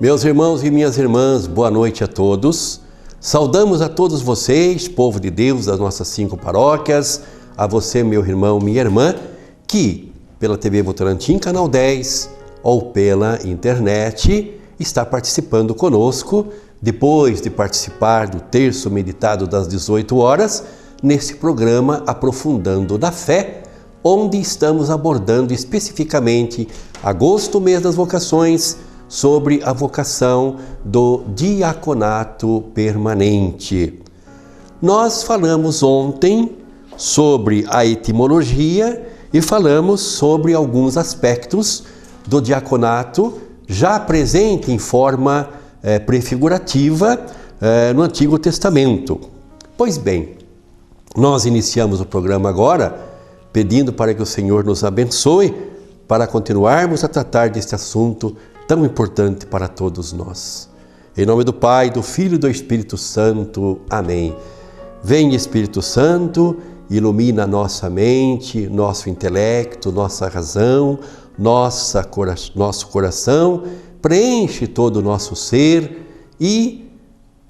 Meus irmãos e minhas irmãs, boa noite a todos. Saudamos a todos vocês, povo de Deus das nossas 5 paróquias, a você, meu irmão, minha irmã, que pela TV Votorantim, canal 10, ou pela internet, está participando conosco, depois de participar do terço meditado das 18 horas, nesse programa Aprofundando na Fé, onde estamos abordando especificamente agosto, mês das vocações, sobre a vocação do diaconato permanente. Nós falamos ontem sobre a etimologia e falamos sobre alguns aspectos do diaconato já presente em forma prefigurativa no Antigo Testamento. Pois bem, nós iniciamos o programa agora pedindo para que o Senhor nos abençoe para continuarmos a tratar deste assunto tão importante para todos nós. Em nome do Pai, do Filho e do Espírito Santo. Amém. Vem, Espírito Santo, ilumina nossa mente, nosso intelecto, nossa razão, nosso coração, preenche todo o nosso ser e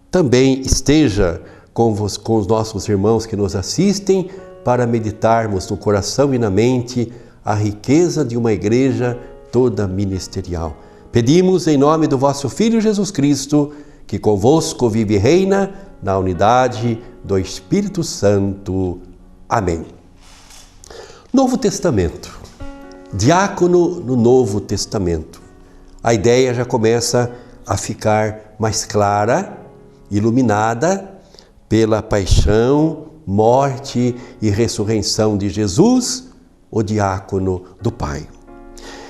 também esteja com os nossos irmãos que nos assistem para meditarmos no coração e na mente a riqueza de uma igreja toda ministerial. Pedimos em nome do vosso Filho Jesus Cristo, que convosco vive e reina na unidade do Espírito Santo. Amém. Novo Testamento. Diácono no Novo Testamento. A ideia já começa a ficar mais clara, iluminada pela paixão, morte e ressurreição de Jesus, o diácono do Pai.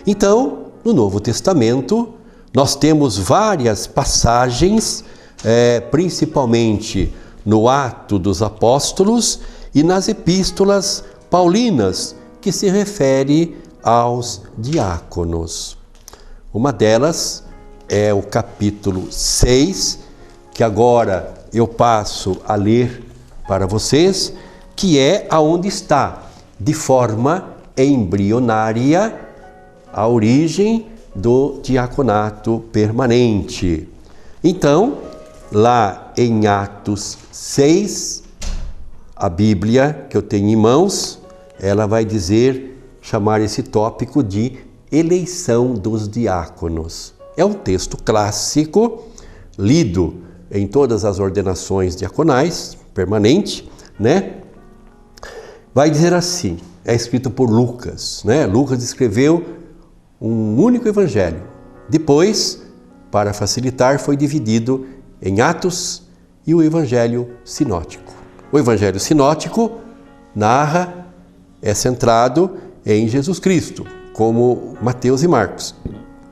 Então, no Novo Testamento, nós temos várias passagens, principalmente no Atos dos Apóstolos e nas epístolas paulinas, que se refere aos diáconos. Uma delas é o capítulo 6, que agora eu passo a ler para vocês, que é aonde está, de forma embrionária, a origem do diaconato permanente. Então, lá em Atos 6, a Bíblia que eu tenho em mãos, ela vai chamar esse tópico de eleição dos diáconos. É um texto clássico, lido em todas as ordenações diaconais, permanente, né? Vai dizer assim, é escrito por Lucas, né? Lucas escreveu um único evangelho. Depois, para facilitar, foi dividido em Atos e o evangelho sinótico. O evangelho sinótico é centrado em Jesus Cristo, como Mateus e Marcos.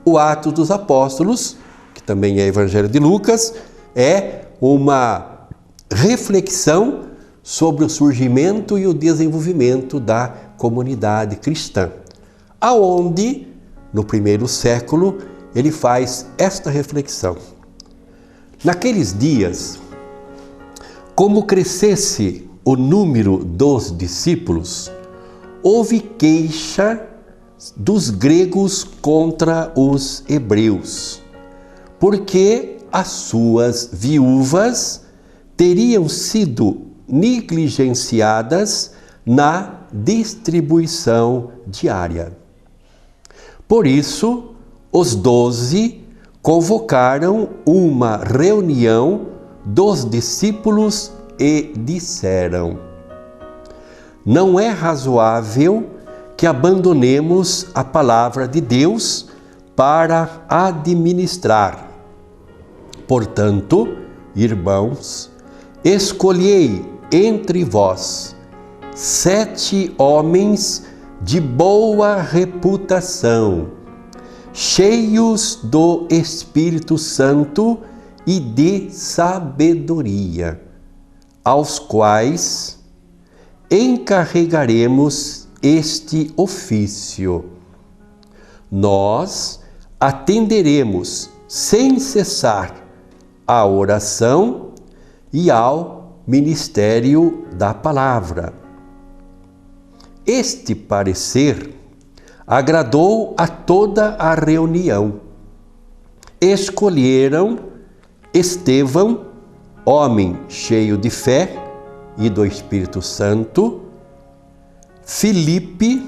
O Atos dos Apóstolos, que também é evangelho de Lucas, é uma reflexão sobre o surgimento e o desenvolvimento da comunidade cristã, aonde no primeiro século, ele faz esta reflexão. Naqueles dias, como crescesse o número dos discípulos, houve queixa dos gregos contra os hebreus, porque as suas viúvas teriam sido negligenciadas na distribuição diária. Por isso, os 12 convocaram uma reunião dos discípulos e disseram: não é razoável que abandonemos a palavra de Deus para administrar. Portanto, irmãos, escolhei entre vós 7 homens de boa reputação, cheios do Espírito Santo e de sabedoria, aos quais encarregaremos este ofício. Nós atenderemos sem cessar à oração e ao ministério da palavra. Este parecer agradou a toda a reunião escolheram Estevão, homem cheio de fé e do Espírito Santo, Filipe,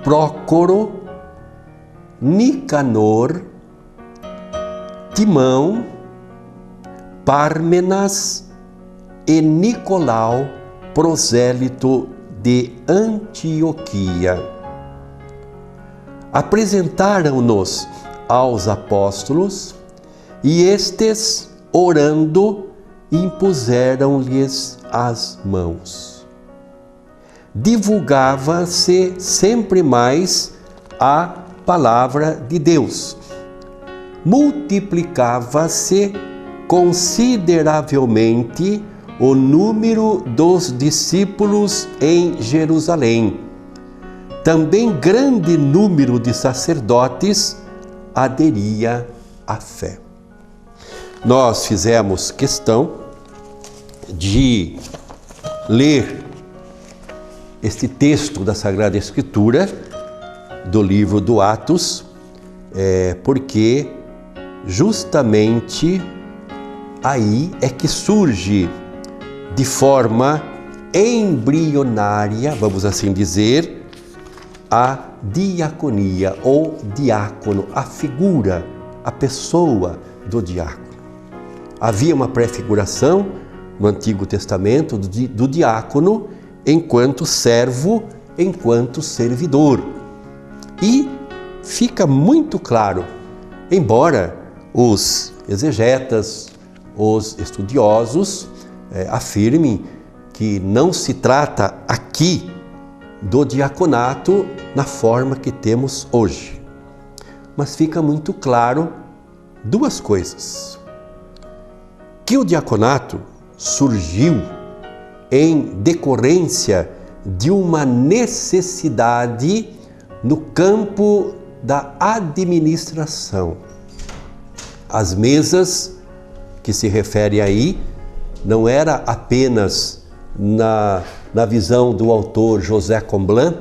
Prócoro, Nicanor, Timão, Pármenas e Nicolau, prosélito de Antioquia. Apresentaram-nos aos apóstolos e estes, orando, impuseram-lhes as mãos. Divulgava-se sempre mais a palavra de Deus. Multiplicava-se consideravelmente o número dos discípulos em Jerusalém. Também grande número de sacerdotes aderia à fé. Nós fizemos questão de ler este texto da Sagrada Escritura, do livro do Atos, porque justamente aí é que surge de forma embrionária, vamos assim dizer, a diaconia ou diácono, a figura, a pessoa do diácono. Havia uma prefiguração no Antigo Testamento do diácono enquanto servo, enquanto servidor. E fica muito claro, embora os exegetas, os estudiosos afirmem que não se trata aqui do diaconato na forma que temos hoje. Mas fica muito claro duas coisas. Que o diaconato surgiu em decorrência de uma necessidade no campo da administração. As mesas que se refere aí não era apenas na visão do autor José Comblan,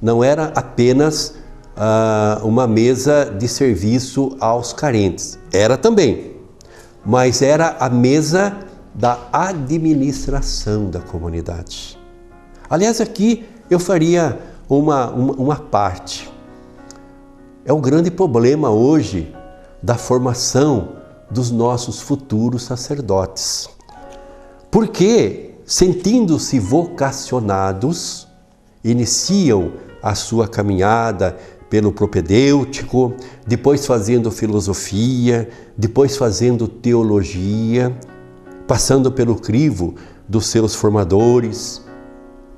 não era apenas uma mesa de serviço aos carentes. Era também, mas era a mesa da administração da comunidade. Aliás, aqui eu faria uma parte. É um grande problema hoje da formação dos nossos futuros sacerdotes. Porque, sentindo-se vocacionados, iniciam a sua caminhada pelo propedêutico, depois fazendo filosofia, depois fazendo teologia, passando pelo crivo dos seus formadores,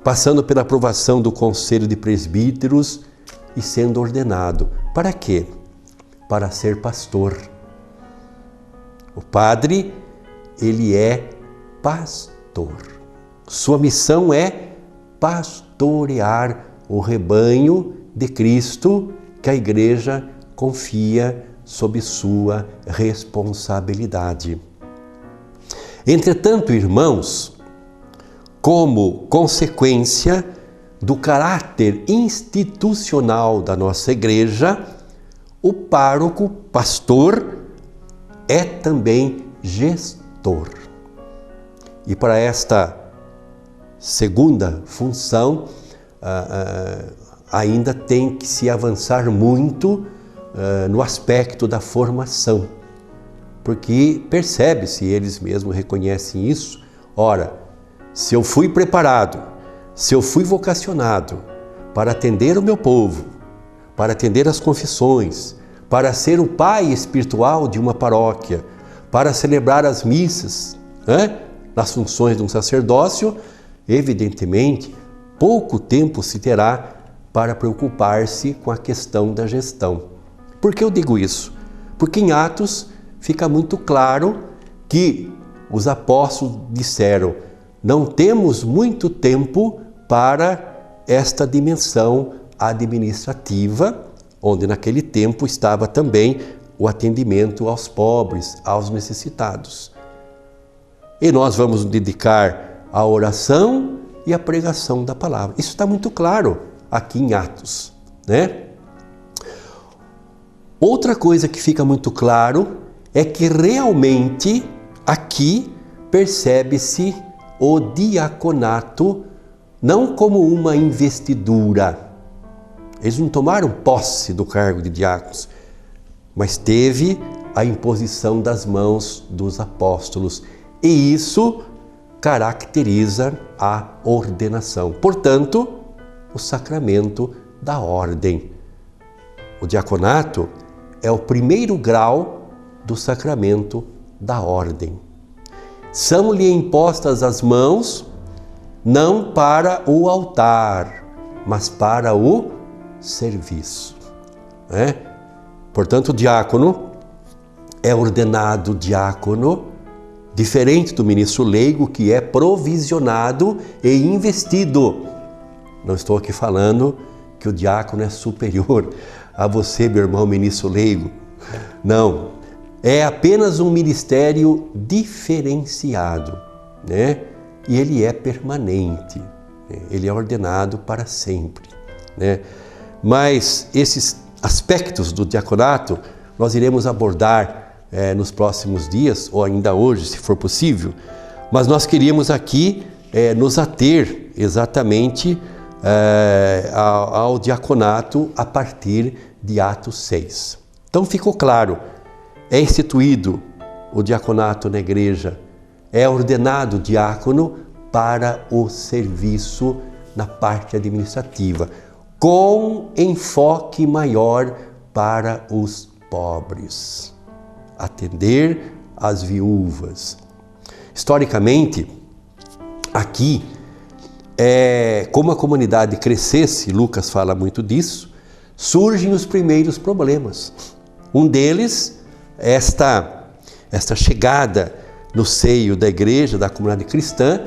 passando pela aprovação do Conselho de Presbíteros e sendo ordenado. Para quê? Para ser pastor. O padre, ele é pastor. Sua missão é pastorear o rebanho de Cristo que a Igreja confia sob sua responsabilidade. Entretanto, irmãos, como consequência do caráter institucional da nossa Igreja, o pároco, pastor, é também gestor. E para esta segunda função, ainda tem que se avançar muito no aspecto da formação, porque percebe-se, eles mesmos reconhecem isso. Ora, se eu fui preparado, se eu fui vocacionado para atender o meu povo, para atender as confissões, para ser o pai espiritual de uma paróquia, para celebrar as missas, nas funções de um sacerdócio, evidentemente, pouco tempo se terá para preocupar-se com a questão da gestão. Por que eu digo isso? Porque em Atos fica muito claro que os apóstolos disseram: não temos muito tempo para esta dimensão administrativa, onde naquele tempo estava também o atendimento aos pobres, aos necessitados. E nós vamos nos dedicar à oração e à pregação da palavra. Isso está muito claro aqui em Atos, né? Outra coisa que fica muito claro é que realmente aqui percebe-se o diaconato não como uma investidura. Eles não tomaram posse do cargo de diáconos, mas teve a imposição das mãos dos apóstolos. E isso caracteriza a ordenação. Portanto, o sacramento da ordem. O diaconato é o primeiro grau do sacramento da ordem. São-lhe impostas as mãos não para o altar, mas para o serviço. Portanto, o diácono é ordenado diácono, diferente do ministro leigo, que é provisionado e investido. Não estou aqui falando que o diácono é superior a você, meu irmão ministro leigo. Não, é apenas um ministério diferenciado, né? E ele é permanente, ele é ordenado para sempre, né? Mas esses aspectos do diaconato nós iremos abordar nos próximos dias, ou ainda hoje, se for possível, mas nós queríamos aqui nos ater exatamente ao diaconato a partir de Atos 6. Então ficou claro, é instituído o diaconato na igreja, é ordenado diácono para o serviço na parte administrativa, com enfoque maior para os pobres, atender as viúvas. Historicamente, aqui, como a comunidade crescesse, Lucas fala muito disso, surgem os primeiros problemas. Um deles, esta chegada no seio da igreja, da comunidade cristã,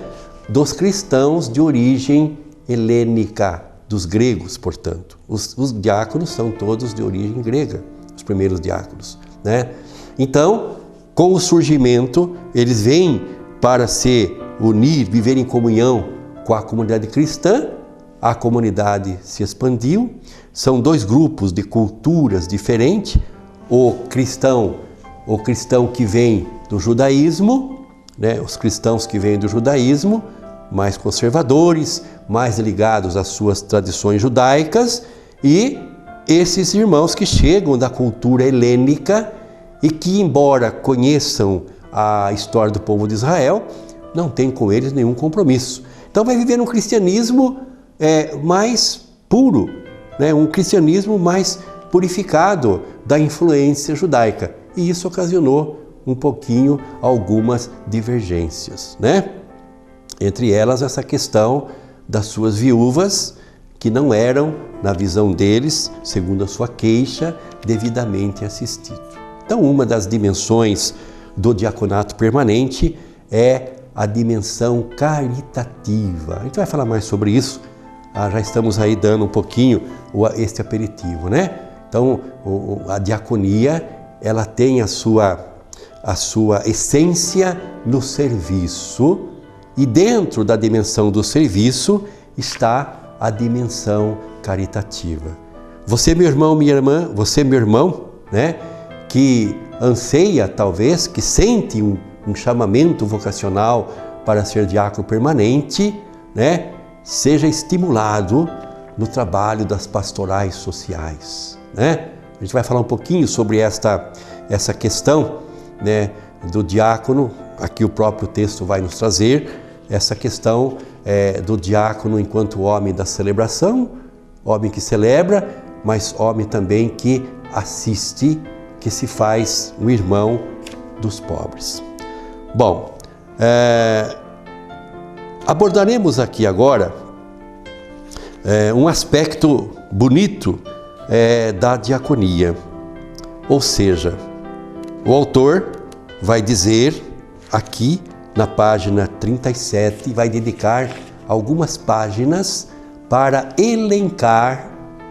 dos cristãos de origem helênica, dos gregos, portanto. Os diáconos são todos de origem grega, os primeiros diáconos, né? Então, com o surgimento, eles vêm para se unir, viver em comunhão com a comunidade cristã. A comunidade se expandiu, são dois grupos de culturas diferentes, o cristão que vem do judaísmo, né? Os cristãos que vêm do judaísmo, mais conservadores, mais ligados às suas tradições judaicas, e esses irmãos que chegam da cultura helênica e que, embora conheçam a história do povo de Israel, não têm com eles nenhum compromisso. Então vai viver um cristianismo mais puro, né? Um cristianismo mais purificado da influência judaica. E isso ocasionou um pouquinho algumas divergências, né? Entre elas essa questão das suas viúvas, que não eram, na visão deles, segundo a sua queixa, devidamente assistidas. Então, uma das dimensões do diaconato permanente é a dimensão caritativa. A gente vai falar mais sobre isso, já estamos aí dando um pouquinho este aperitivo, né? Então, a diaconia, ela tem a sua essência no serviço, e dentro da dimensão do serviço está a dimensão caritativa. Você, meu irmão, minha irmã, você, meu irmão, né, que anseia, talvez, que sente um chamamento vocacional para ser diácono permanente, né, seja estimulado no trabalho das pastorais sociais, né? A gente vai falar um pouquinho sobre essa questão, né, do diácono. Aqui o próprio texto vai nos trazer essa questão do diácono enquanto homem da celebração, homem que celebra, mas homem também que assiste, que se faz um irmão dos pobres. Bom, abordaremos aqui agora um aspecto bonito da diaconia, ou seja, o autor vai dizer aqui na página 37, vai dedicar algumas páginas para elencar,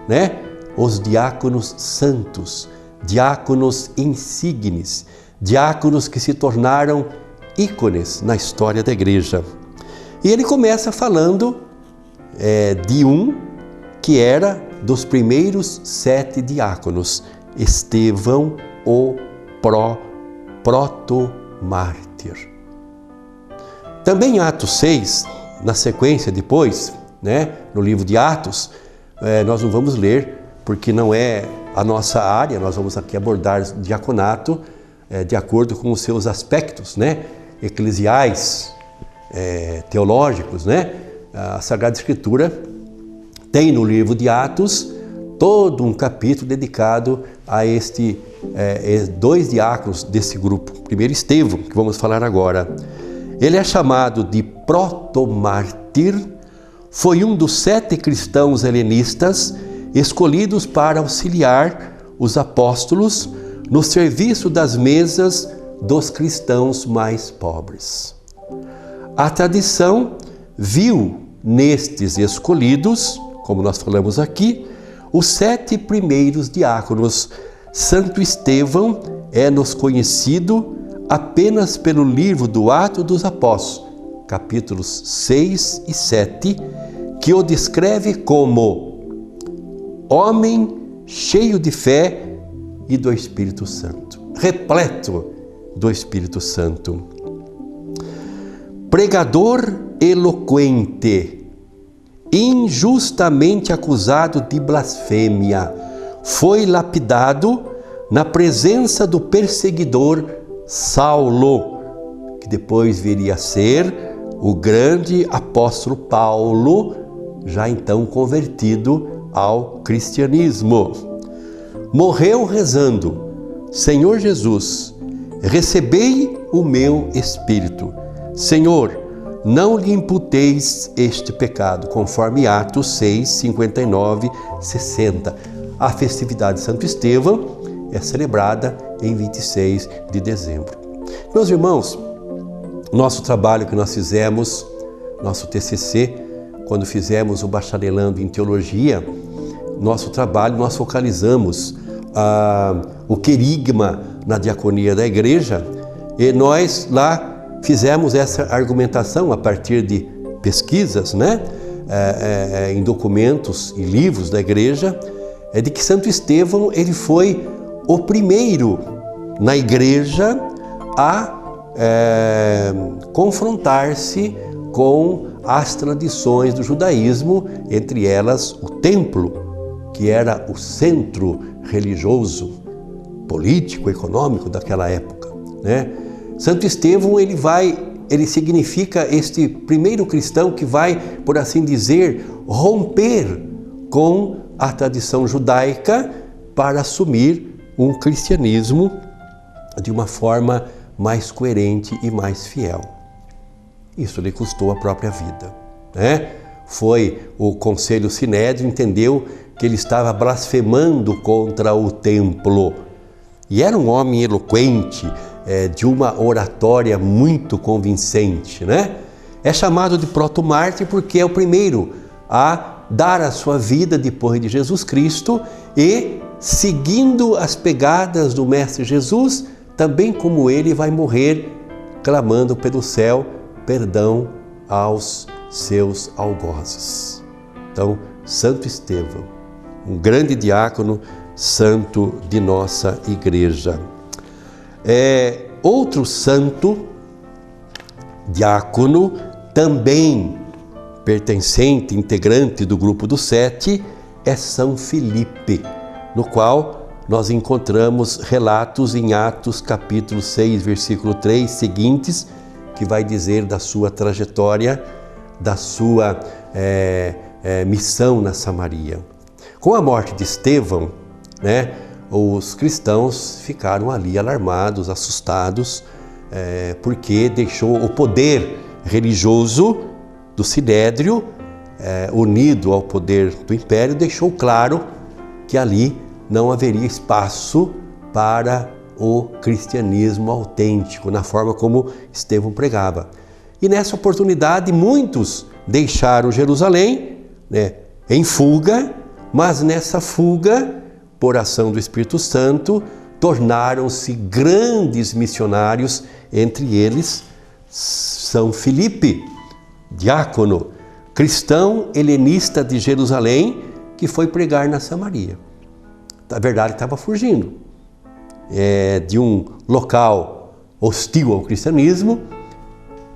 né, os diáconos santos, diáconos insígnes, diáconos que se tornaram ícones na história da igreja. E ele começa falando de um que era dos primeiros 7 diáconos, Estevão, o protomártir. Também em Atos 6, na sequência depois, no livro de Atos, nós não vamos ler, porque não é a nossa área, nós vamos aqui abordar diaconato de acordo com os seus aspectos, eclesiais, teológicos, A Sagrada Escritura tem no livro de Atos todo um capítulo dedicado a dois diáconos desse grupo. Primeiro, Estevão, que vamos falar agora. Ele é chamado de protomártir, foi um dos 7 cristãos helenistas escolhidos para auxiliar os apóstolos no serviço das mesas dos cristãos mais pobres. A tradição viu nestes escolhidos, como nós falamos aqui, os 7 primeiros diáconos. Santo Estevão é-nos conhecido apenas pelo livro do Atos dos Apóstolos, capítulos 6 e 7, que o descreve como homem cheio de fé e do Espírito Santo, repleto do Espírito Santo. Pregador eloquente, injustamente acusado de blasfêmia, foi lapidado na presença do perseguidor Saulo, que depois viria a ser o grande apóstolo Paulo, já então convertido ao cristianismo. Morreu rezando: Senhor Jesus, recebei o meu espírito. Senhor, não lhe imputeis este pecado, conforme Atos 6, 59, 60. A festividade de Santo Estevão é celebrada em 26 de dezembro. Meus irmãos, nosso trabalho que nós fizemos, nosso TCC, quando fizemos o bacharelando em teologia, nosso trabalho nós focalizamos o querigma na diaconia da igreja, e nós lá fizemos essa argumentação a partir de pesquisas, em documentos e livros da igreja, de que Santo Estevão ele foi o primeiro na igreja a confrontar-se com as tradições do judaísmo, entre elas o templo, que era o centro religioso, político, econômico daquela época, Santo Estevão ele significa este primeiro cristão que vai, por assim dizer, romper com a tradição judaica para assumir um cristianismo de uma forma mais coerente e mais fiel. Isso lhe custou a própria vida, Foi o Conselho Sinédrio, entendeu que ele estava blasfemando contra o templo. E era um homem eloquente, de uma oratória muito convincente, É chamado de protomártir porque é o primeiro a dar a sua vida depois de Jesus Cristo e, seguindo as pegadas do Mestre Jesus, também como ele vai morrer clamando pelo céu perdão aos seus algozes. Então, Santo Estevão, um grande diácono, santo de nossa igreja. Outro santo diácono, também pertencente, integrante do grupo dos 7, é São Filipe, no qual nós encontramos relatos em Atos capítulo 6, versículo 3 seguintes, que vai dizer da sua trajetória, da sua missão na Samaria. Com a morte de Estevão, os cristãos ficaram ali alarmados, assustados, porque deixou o poder religioso do Sinédrio, unido ao poder do Império, deixou claro que ali não haveria espaço para o cristianismo autêntico, na forma como Estevão pregava. E nessa oportunidade, muitos deixaram Jerusalém, em fuga, mas nessa fuga, por ação do Espírito Santo, tornaram-se grandes missionários, entre eles São Filipe, diácono, cristão helenista de Jerusalém, que foi pregar na Samaria. na verdade, estava fugindo de um local hostil ao cristianismo,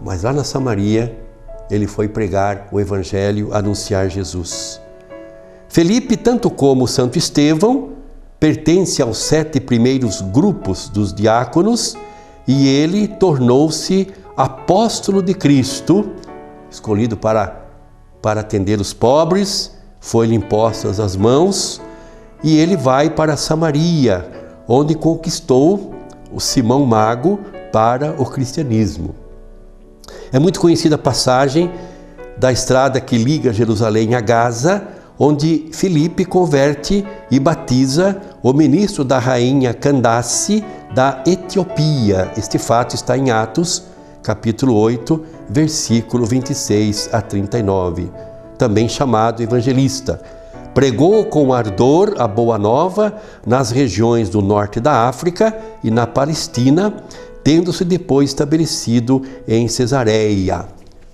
mas lá na Samaria ele foi pregar o Evangelho, anunciar Jesus. Felipe, tanto como Santo Estevão, pertence aos 7 primeiros grupos dos diáconos e ele tornou-se apóstolo de Cristo, escolhido para atender os pobres, foi-lhe impostas as mãos e ele vai para Samaria, onde conquistou o Simão Mago para o cristianismo. É muito conhecida a passagem da estrada que liga Jerusalém a Gaza, onde Filipe converte e batiza o ministro da rainha Candace da Etiópia. Este fato está em Atos, capítulo 8, versículo 26 a 39. Também chamado evangelista. Pregou com ardor a boa nova nas regiões do norte da África e na Palestina, tendo-se depois estabelecido em Cesareia.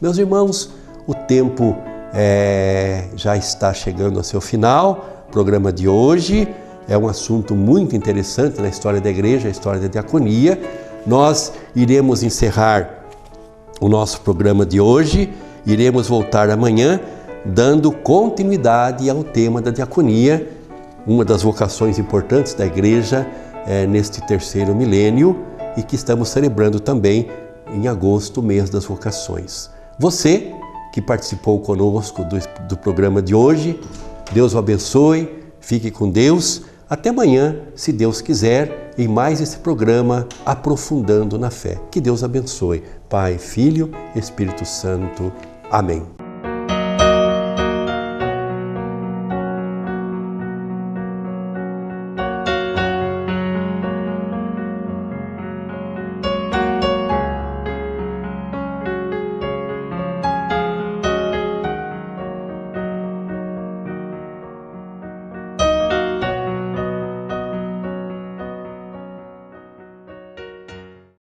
Meus irmãos, o tempo já está chegando ao seu final. O programa de hoje é um assunto muito interessante na história da igreja, a história da diaconia. Nós iremos encerrar o nosso programa de hoje, iremos voltar amanhã, dando continuidade ao tema da diaconia, uma das vocações importantes da igreja neste terceiro milênio e que estamos celebrando também em agosto, mês das vocações. Você que participou conosco do programa de hoje, Deus o abençoe, fique com Deus. Até amanhã, se Deus quiser, em mais esse programa Aprofundando na Fé. Que Deus abençoe. Pai, Filho, Espírito Santo. Amém.